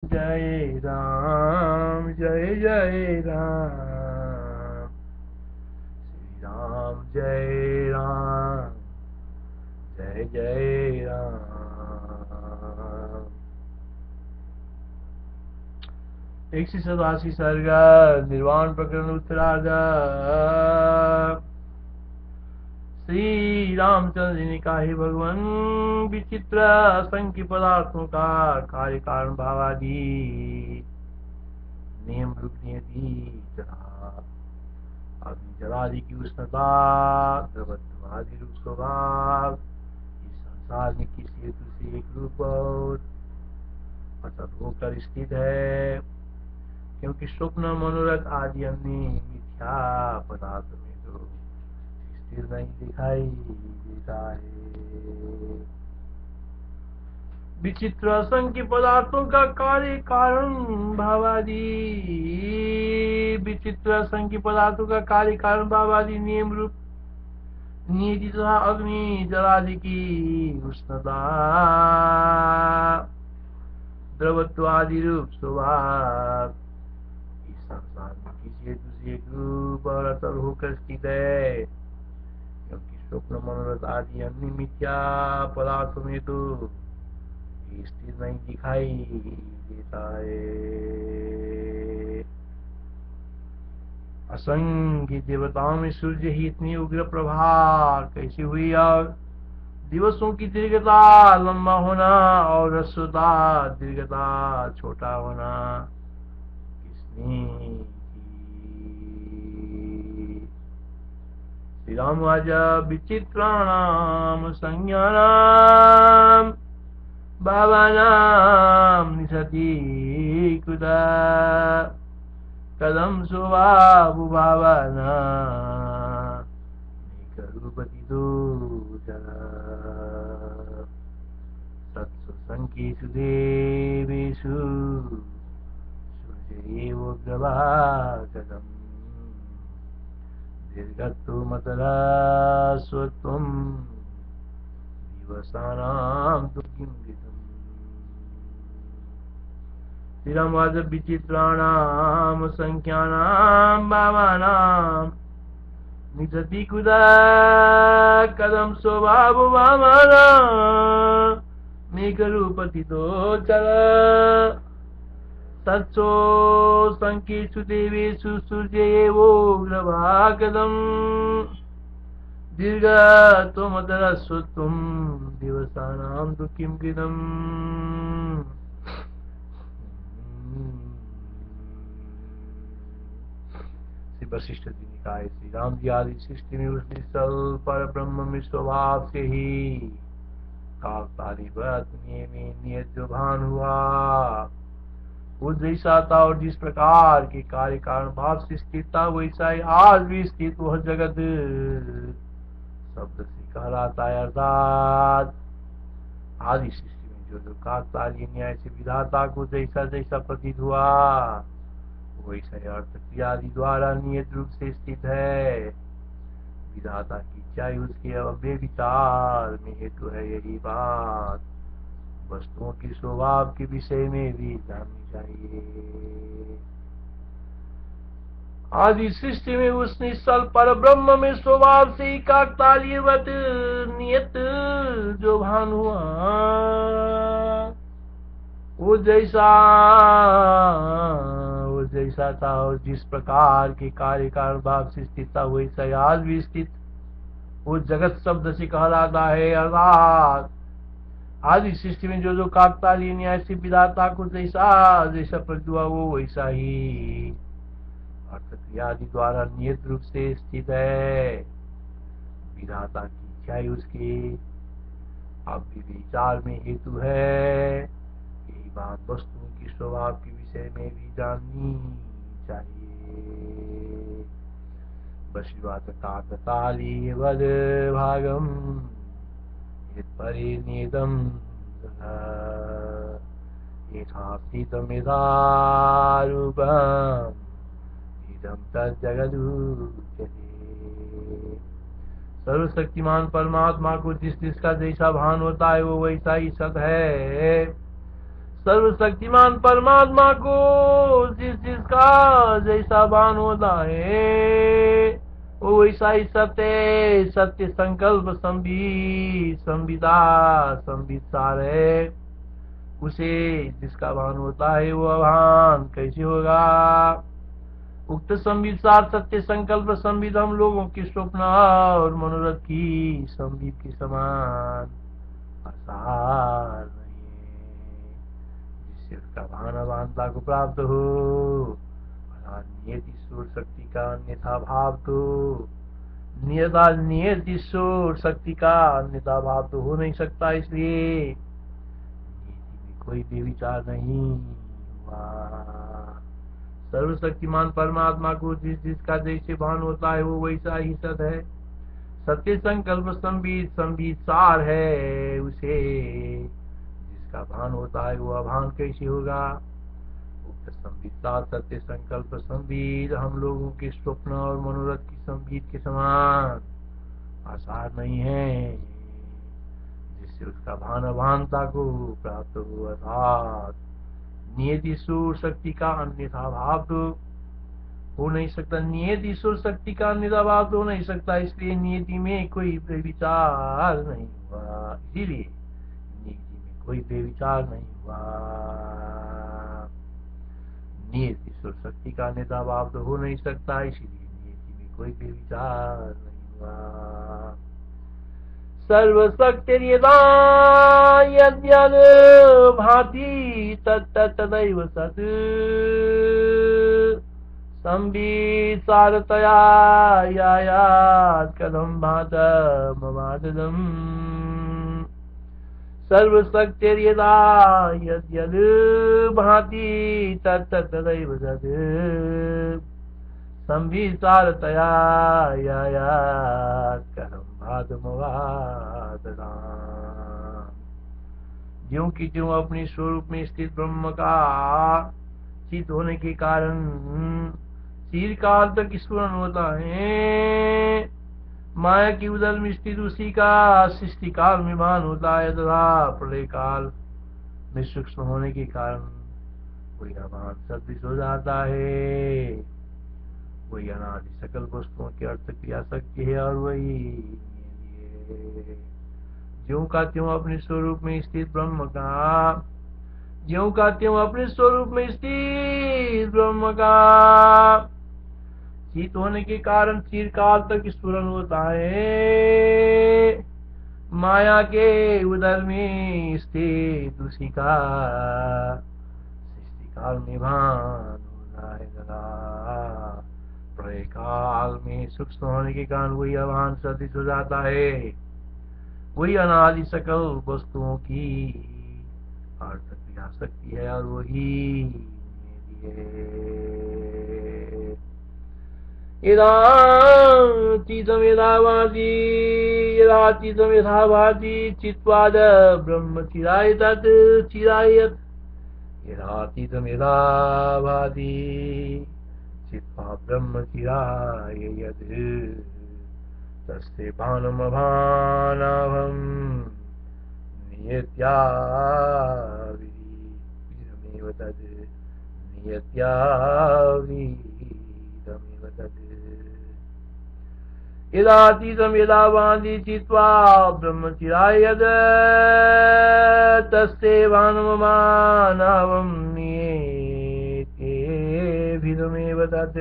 जय राम जय जय राम, श्री राम जय राम जय जय राम। 187 सर्ग निर्वाण प्रकरण उत्तरार्ध। श्री रामचंद्र जी ने कहा, हे भगवान, विचित्र असंख्य पदार्थों का कार्य कारण भावादि नियम रूप नियति तथा अग्नि जलादि की उष्णता, द्रवत्व आदि रूप स्वभाव इस संसार में किसी हेतु से एक रूप और अटल होकर स्थित है, क्योंकि स्वप्न मनोरथ आदि अन्य मिथ्या पदार्थ में तो स्थिर नहीं दिखाई देता है। विचित्र असंख्य पदार्थों का कार्य कारण भावादि, विचित्र असंख्य पदार्थों का कार्य कारण भावादि नियम रूप नियति तथा अग्नि जलादि की उष्णता, द्रवत्व आदि रूप स्वभाव इस संसार में किसी हेतु से एक रूप और अटल होकर स्थित है, क्योंकि स्वप्न मनोरथ आदि अन्य मिथ्या पदार्थों में तो स्थिर नहीं दिखाई देता है। असंख्य देवताओं में सूर्य ही इतनी उग्र प्रभा कैसी हुई, और दिवसों की दीर्घता लंबा होना और ह्रस्वता दीर्घता छोटा होना किसने की? श्री राम राजा विचित्राणाम संज्ञानाम भावानाम निसति कृता कदम स्वभाव भावना करूपति दूचर सत्सु संकेषु देवेषु सूर्येव प्रभाकरम् दीर्घत्वमतरास्वत्वम् दिवसानां तु किं कृतम्। श्रीरामवाच विचित्राणां संख्यानां भावानां निसति कुदा कदम स्वभाव भावना मेघरूपतितो चल तत्सो संकेषु देवेषु सूर्य एवोग्रभागदम् दीर्घत्वमतरस्वत्वं दिवसानां तु किं कृतम्। श्री वशिष्ठ जी ने कहा, श्री राम जी आदि सृष्टि में उस निश्चल पर ब्रह्म में स्वभाव से ही काकताली व्रत में नियत जो भान हुआ, वो जैसा था और जिस प्रकार के कार्य कारण भाव से स्थित था, वैसा ही आज भी स्थित वह जगत शब्द से कहलाता है। अर्थात आदि सृष्टि में जो जो काकतालीय न्याय से विधाता को जैसा जैसा प्रतीत हुआ, वैसा ही अर्थ क्रियादि द्वारा नियत रूप से स्थित है। विधाता की इच्छा उसके अव्यय विचार में हेतु है। यही बात वस्तुओं की स्वभाव के विषय में भी जाननी चाहिए। आदि सृष्टि में उस निश्चल पर ब्रह्म में स्वभाव से ही काकतालीयवत नियत जो भान हुआ, वो जैसा था और जिस प्रकार के कार्य कारण भाव से स्थित था, वैसा ही आज भी स्थित वो जगत शब्द से कहलाता है। अर्थात आदि सृष्टि में जो जो काकतालीय न्याय से विधाता को जैसा जैसा प्रतीत हुआ, वो वैसा ही अर्थ क्रियादि द्वारा नियत रूप से स्थित है। विधाता की इच्छा ही उसके विचार में हेतु है। यही बात वस्तुओं की स्वभाव के विषय में भी जाननी चाहिए। बशिवात काकतालीय वद भागम परिनिदम यथास्थितमिदारूपम् इदं तज्जगदुच्यते। सर्वशक्तिमान परमात्मा को जिस जिसका जैसा भान होता है वो वैसा ही सत्य सत्य संकल्प संविदा संविद सार है। उसे जिसका भान होता है वो अभान कैसे होगा। उक्त संविद सार सत्य संकल्प संविद हम लोगों की स्वप्न और मनोरथ की संविद के समान आसार नहीं है। जिससे उसका भान अभानता को प्राप्त हो नियत ईश्वर शक्ति का अन्यथा भाव तो नियत ईश्वर शक्ति का अन्यथा भाव तो हो नहीं सकता। इसलिए नीति में कोई बेविचार नहीं हुआ। सर्वशक्तिमान परमात्मा को जिस जिसका जैसे भान होता है वो वैसा ही सत है। सत्य संकल्प संबित सार है। उसे जिसका भान होता है वो अभान कैसे होगा। उक्त संबित सार सत्य संकल्प संबित हम लोगों के स्वप्न और मनोरथ की संबित के समान आसार नहीं है। जिससे उसका भान अभानता को प्राप्त हो अर्थात नियत ईश्वर शक्ति का अन्यथा भाव तो हो नहीं सकता। नियत ईश्वर शक्ति का अन्यथा भाव तो हो नहीं सकता। इसलिए नियति में कोई बेविचार नहीं हुआ। इसीलिए नियति में कोई बेविचार नहीं हुआ। नियत ईश्वर शक्ति का अन्यथा भाव तो हो नहीं सकता। इसीलिए नियति में कोई बेविचार नहीं हुआ। सर्वशक्तिर्यदा यद्यद् भाति तत्तदैव सत् संवित्सारतया यायात् कथं भातमवाददम्। सर्वशक्तिर्यदा यद्यद् भाति तत्तदैव सत् संवित्सारतया यायात् कथं ज्यों की त्यों अपने स्वरूप में स्थित ब्रह्म का चित होने के कारण चिरकाल तक स्मरण होता है। माया की उदर में स्थित उसी का सृष्टि काल में भान होता है तथा प्रलय काल में सूक्ष्म होने के कारण कोई अभान सदृश हो जाता है। वही अनादि सकल वस्तुओं की अर्थ क्रिया शक्ति है और वही ज्यों का त्यों अपने स्वरूप में स्थित ब्रह्म का ज्यों का त्यों अपने स्वरूप में स्थित ब्रह्म का चित होने के कारण चिरकाल तक स्फुरन होता है। माया के उदर में स्थित उसी का सृष्टि काल में भान होता है तथा प्रलय काल में सूक्ष्म होने के कारण वही अभान सदृश हो जाता है। वही अनादि सकल वस्तुओं की अर्थ क्रिया शक्ति है और वही यदातीतम यदाभाति यदातीतम यदाभाति चित्वाद ब्रह्म चिराय तत् चिरायत यदातीतम यदाभाति चित्वा ब्रह्म चिराय यद् तस्ते भानमभानाभं नियत्याविदमेव तद् नियत्याविदमेव तद् यदातीतं यदा भाति चित्वा ब्रह्म चिराय यद् तस्ते भानमभानाभं नियत्याविदमेव तद्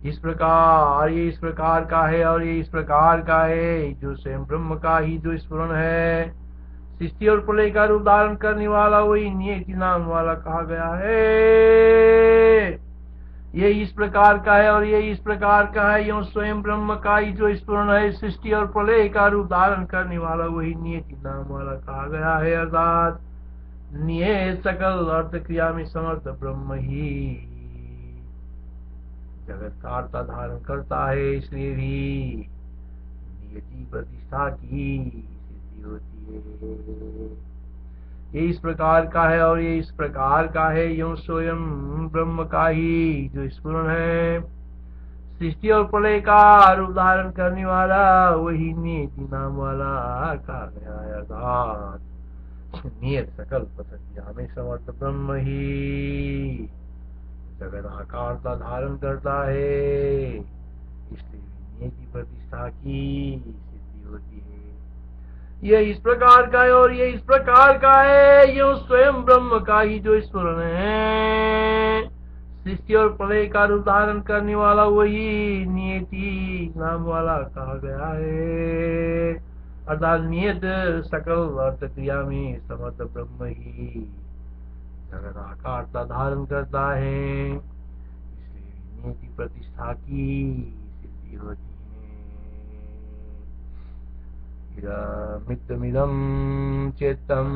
इस प्रकार ये इस प्रकार का है और ये इस प्रकार का है जो स्वयं ब्रह्म का ही जो स्फुरन है। सृष्टि और प्रलय का रूप धारण करने वाला वही नियति नाम वाला कहा गया है। ये इस प्रकार का है और ये इस प्रकार का है यो स्वयं ब्रह्म का ही जो स्फुरन है। सृष्टि और प्रलय का रूप धारण करने वाला वही नियति नाम वाला कहा गया है। अर्थात नियत सकल अर्थ क्रिया में समर्थ ब्रह्म ही जगत का अर्थ धारण करता है। इसलिए भी नियति प्रतिष्ठा की सिद्धि होती है। ये इस प्रकार का है और ये इस प्रकार का है यो स्वयं ब्रह्म का ही जो स्फुरन है। सृष्टि और प्रलय का रूप धारण करने वाला वही नियति नाम वाला कहा गया है। अर्थात नियत सकल प्रकृतियां में समर्थ ब्रह्म ही जगत आकार का धारण करता है, इसलिए नियति प्रतिष्ठा की सिद्धि होती है। यह इस प्रकार का है और यह इस प्रकार का है, यह स्वयं ब्रह्म का ही जो स्मरण है। सृष्टि और प्रलय का रूप धारण करने वाला वही नियति नाम वाला कहा गया है। अर्थात नियत सकल अर्थ क्रिया में समर्थ ब्रह्म ही जगत आकार का धारण करता है, इसलिए नियति प्रतिष्ठा की सिद्धि होती है। मित्तमिदं चेत्तं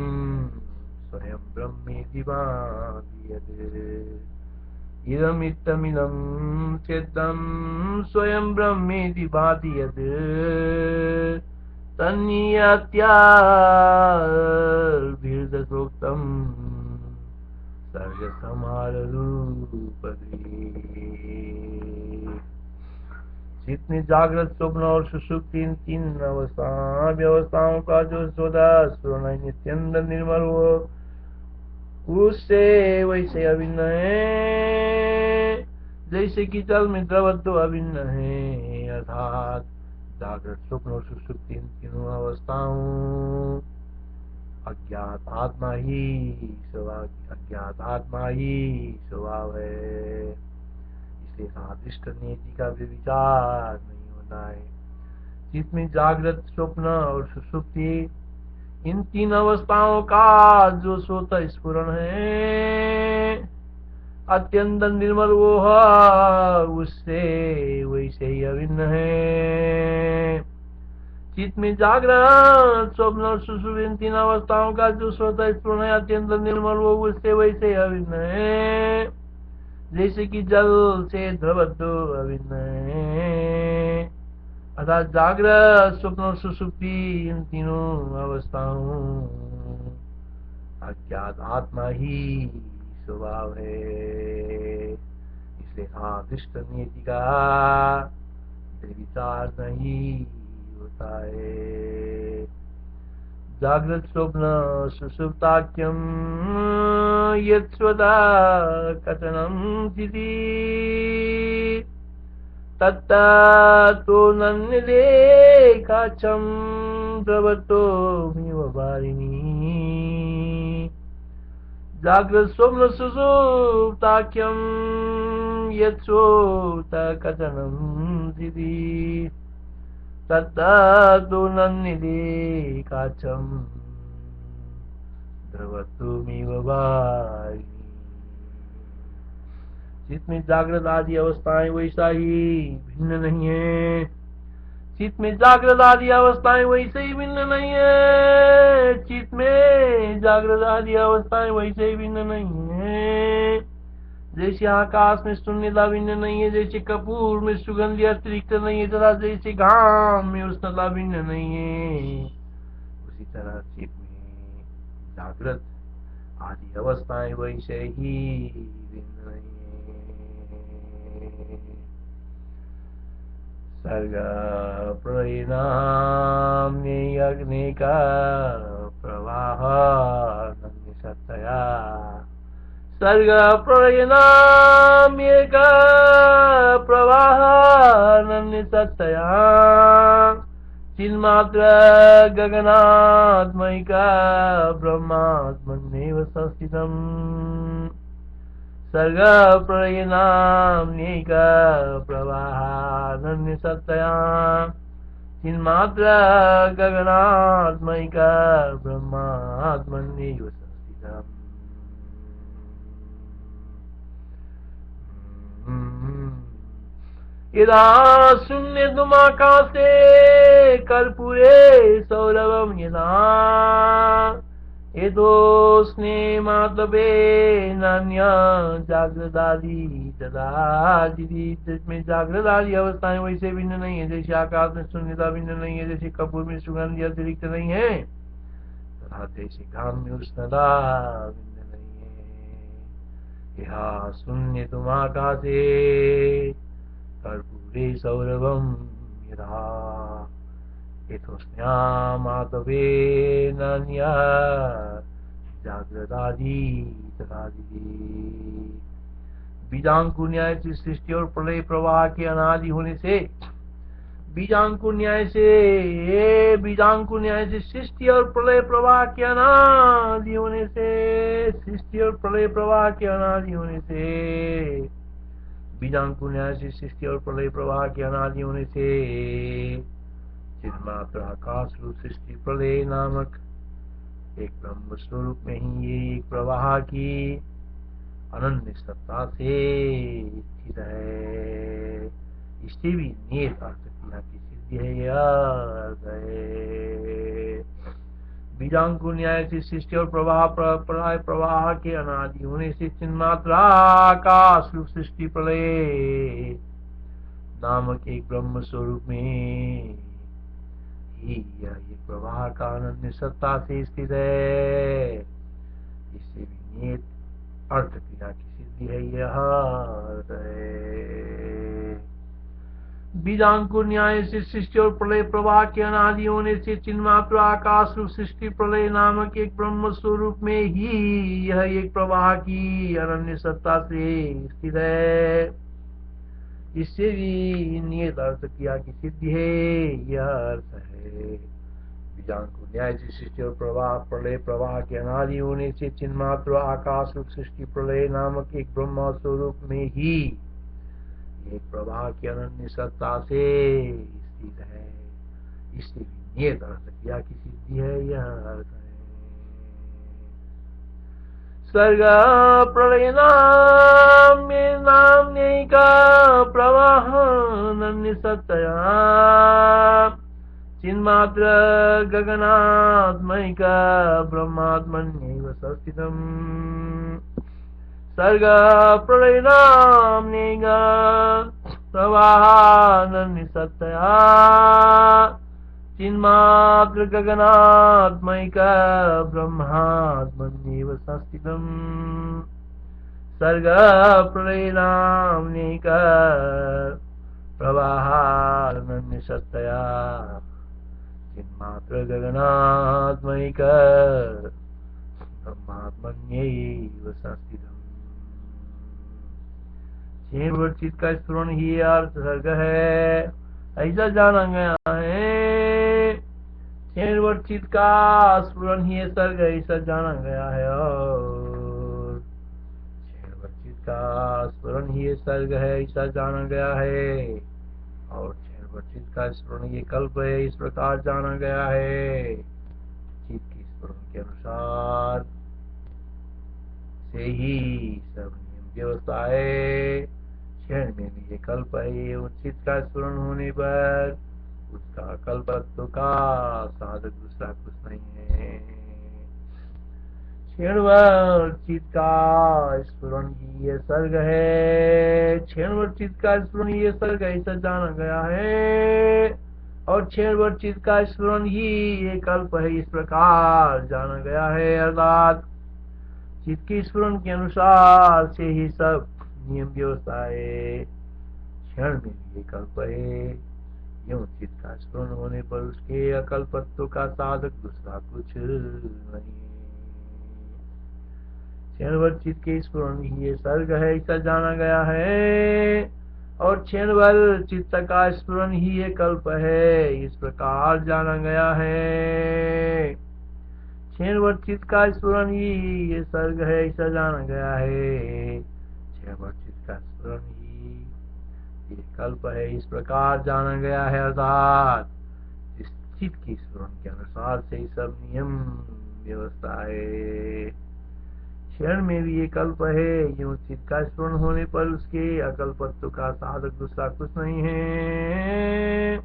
स्वयं ब्रह्मेति भाति इदमित्तमिदं चेत्तं स्वयं ब्रह्मेति भाति यत् तन्नियत्याभिर्दसोक्तं सर्गसमाररूपदे। चित्त में जागृत, स्वप्न और सुषुप्ति इन तीन व्यवस्थाओं का जो स्वतः स्फुरण नित्यंत निर्मल हो, उससे वैसे अभिन्न है जैसे कि जल में द्रवत्व अभिन्न है। अर्थात जागृत, स्वप्न और सुषुप्ति इन तीनों अवस्थाओं अज्ञात आत्मा ही स्वभाव है, इसलिए सादृष्ट नियति का भी विचार नहीं होता है। चित्त में जागृत, स्वप्न और सुषुप्ति इन तीन अवस्थाओं का जो स्वतः स्फुरण है अत्यंत निर्मल वो है, उससे वैसे ही अभिन्न है। चित्त में जागरण, स्वप्न और सुषुप्ति इन तीन अवस्थाओं का जो स्वतः स्फुरण है अत्यंत निर्मल वो उससे वैसे ही अभिन्न है, जैसे कि जल से द्रवत्व अभिन्न है। अर्थात जागृत, स्वप्न और सुषुप्ति इन तीनों अवस्थाओं अज्ञात आत्मा ही स्वभाव है, इसलिए सादृष्ट नियति का विचार नहीं होता है। जागृत, स्वप्न सुषुप्ताख्यं यत् स्वतः कथनं स्थिति तत्तो नन्यदेकाच्छं द्रवतोमिव वारिणी। जागृत, स्वप्न सुषुप्ताख्यं यत् स्वतः कथनं स्थिति तत्तो नन्यदेकाच्छं द्रवतोमिव वारिणी। चित्त में जागृत आदि अवस्थाएं वैसा ही भिन्न नहीं है। चित्त में जागृत आदि अवस्थाएं वैसे ही भिन्न नहीं है। चित्त में जागृत आदि अवस्थाएं वैसे ही भिन्न नहीं है। जैसे आकाश में शून्यता भिन्न नहीं है, जैसे कपूर में सुगंध अतिरिक्त नहीं है, तथा जैसे घाम में उष्णता भिन्न नहीं है, उसी तरह चित्त में जागृत आदि अवस्थाएं वैसे ही भिन्न नहीं है। सर्ग प्रलयनाम्नि अग्निका प्रवाह सत्तया सर्ग प्रलयनाम्येक प्रवाह सत्तया चिन्मात्र गगनात्मैका ब्रह्मात्मन्येव संस्थितम् सर्ग प्रलयनाम्येक प्रवाहानन्य सत्तया चिन्मात्र गगनात्मैका ब्रह्मात्मन्येव संस्थितम्। यदा शून्यतमाकाशे कर्पूरे सौरभं यदा एतोऽस्ने मातवे नान्या जागृतादि तदा जिसमें जागृत आदि अवस्थाएं वैसे भिन्न नहीं है, जैसे आकाश में शून्यता भिन्न नहीं है, जैसे कपूर में सुगंध अतिरिक्त नहीं है, तथा जैसे घाम में उष्णता भिन्न नहीं है। यह शून्य तुम आकाशे कर्पूरे सौरभं यथा यथोष्ण्या माधवे नन्या जागृतादि तथादि। बीजांकुर न्याय से सृष्टि और प्रलय प्रवाह के अनादि होने से, बीजांकुर न्याय से सृष्टि और प्रलय प्रवाह के अनादि होने से, सृष्टि और प्रलय प्रवाह के अनादि होने से, बीजांकुर न्याय से सृष्टि और प्रलय प्रवाह के अनादि होने से, चिन्मात्र आकाश रूप सृष्टि प्रलय नामक एक ब्रह्म स्वरूप में ही ये एक प्रवाह की अनन्य सत्ता से स्थित है। इससे भी नियत अर्थ क्रिया की सिद्धि है। यह अर्थ है बीजांकुर न्याय से सृष्टि और प्रवाह प्रलय प्रवाह के अनादि होने से चिन्मात्रा आकाश रूप सृष्टि प्रलय नामक एक ब्रह्म स्वरूप में ही यह एक प्रवाह का अनन्य सत्ता से स्थित है। इससे भी नियत अर्थ क्रिया की सिद्धि है। यह अर्थ है बीजांकुर न्याय से सृष्टि और प्रलय प्रवाह के अनादि होने से चिन्मात्र आकाश रूप सृष्टि प्रलय नामक एक ब्रह्म स्वरूप में ही यह एक प्रवाह की अनन्य सत्ता से स्थित है। इससे भी नियत अर्थ क्रिया की सिद्धि है। यह अर्थ है बीजांकुर न्याय से सृष्टि और प्रवाह प्रलय प्रवाह के अनादि होने से चिन्मात्र आकाश रूप सृष्टि प्रलय नामक एक ब्रह्म स्वरूप में ही एक प्रवाह की अनन्य सत्ता से स्थित है। इससे भी नियत अर्थ क्रिया की सिद्धि है। यह अर्थ है सर्ग प्रलय नाम्यैक प्रवाह अनन्य सत्तया चिन्मात्र गगनात्मैक ब्रह्मात्मन्यैव संस्थितम्। सर्ग प्रलय नाम्यैक प्रवाहानन्य सत्तया चिन्मात्र गगनात्मैक ब्रह्मात्मन्यैव संस्थितम्। सर्ग प्रलय नाम्यैक प्रवाहानन्य सत्तया चिन्मात्र गगनात्मैक ब्रह्मात्मन्यैव संस्थितम्। चित का स्फुरण ही अर्थ सर्ग है, ऐसा जाना गया है। चित का स्फुरण ही सर्ग ऐसा जाना गया है। और चित का स्फुरण ही सर्ग है ऐसा जाना गया है। और चित का स्फुरण ये कल्प है इस प्रकार जाना गया है। चित की स्फुरण के अनुसार से ही सब नियम व्यवस्था है। क्षण में भी ये कल्प है। चित का स्फुरण होने पर उसका कल्पत्व का साधक दूसरा कुछ नहीं है। क्षणभर चित का स्फुरण ही ये सर्ग है। क्षणभर चित का स्फुरण ये सर्ग ऐसा जाना गया है। और क्षणभर चित का स्फुरण ही ये कल्प है इस प्रकार जाना गया है। अर्थात चित के स्फुरण के अनुसार से ही सब नियम व्यवस्था है। क्षण में भी कल्प है। यूं चित का स्फुरण होने पर उसके अकल्पत्व का साधक दूसरा कुछ नहीं। क्षणभर चित के स्फुरण ही ये सर्ग है ऐसा जाना गया है। और क्षणभर चित्त का स्फुरण ही ये कल्प है इस प्रकार जाना गया है। क्षणभर चित का स्फुरण ही ये सर्ग है ऐसा जाना गया है। क्षणभर चित का स्फुरण ही ये कल्प है इस प्रकार जाना गया है। अर्थात इस चित की स्फुरण के अनुसार से ही सब नियम व्यवस्था है। क्षण में भी ये कल्प है। यूं चित का स्फुरण होने पर उसके अकल्पत्व का साधक दूसरा कुछ नहीं है।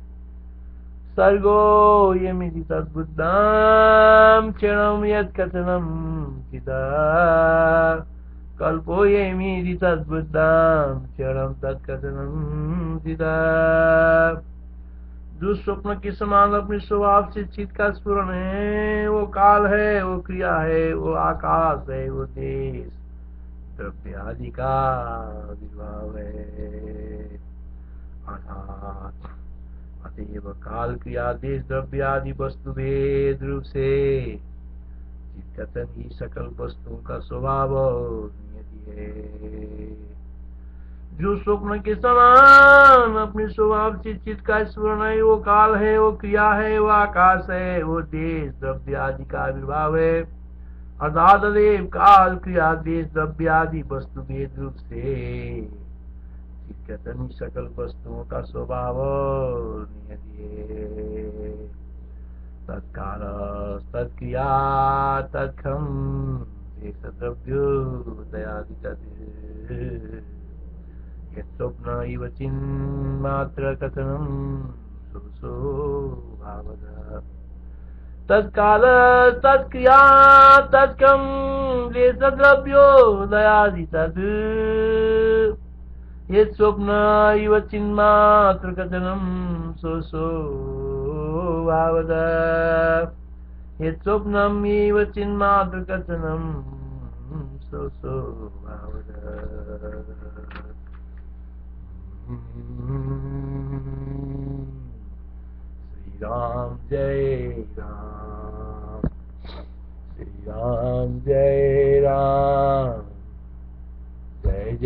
सर्गो यमिति तद्बुद्धं क्षणं यत्कथनं चिदा कल्पो यमिति तद्बुद्धं क्षणं तत्कथनं चिदा। जो स्वप्न के समान अपने स्वभाव से चित का स्फुरण है, वो काल है, वो क्रिया है, वो आकाश है, वो देश द्रव्य आदि का विभाव है। आधार। अतएव काल क्रिया देश द्रव्य आदि वस्तु भेद रूप से चित्कथन ही सकल वस्तुओं का स्वभाव नियति है। जो स्वप्न के समान अपने स्वभाव से चित्त का स्मरण है, वो काल है, वो क्रिया है, वो आकाश है, वो देश द्रव्य आदि का आविर्भाव है। अर्थात अदेव काल क्रिया देश द्रव्य आदि वस्तु भेद रूप से चित्कथन ही सकल वस्तुओं का स्वभाव नियति है। तत्काल तत्क्रिया तत्खम देश द्रव्यो दयादि तत् स्वप्न इव चिन्मात्र कथनम सुसो भावद। तत्काल तत्क्रिया तत्कम देशद्रव्यो दयादि तत् ये स्वप्न इव चिन्मात्र कथनम सुसो भावद। ये स्वप्नम इव चिन्मात्र कथनम सुसो भावद। श्री राम जय राम, श्री राम जय राम।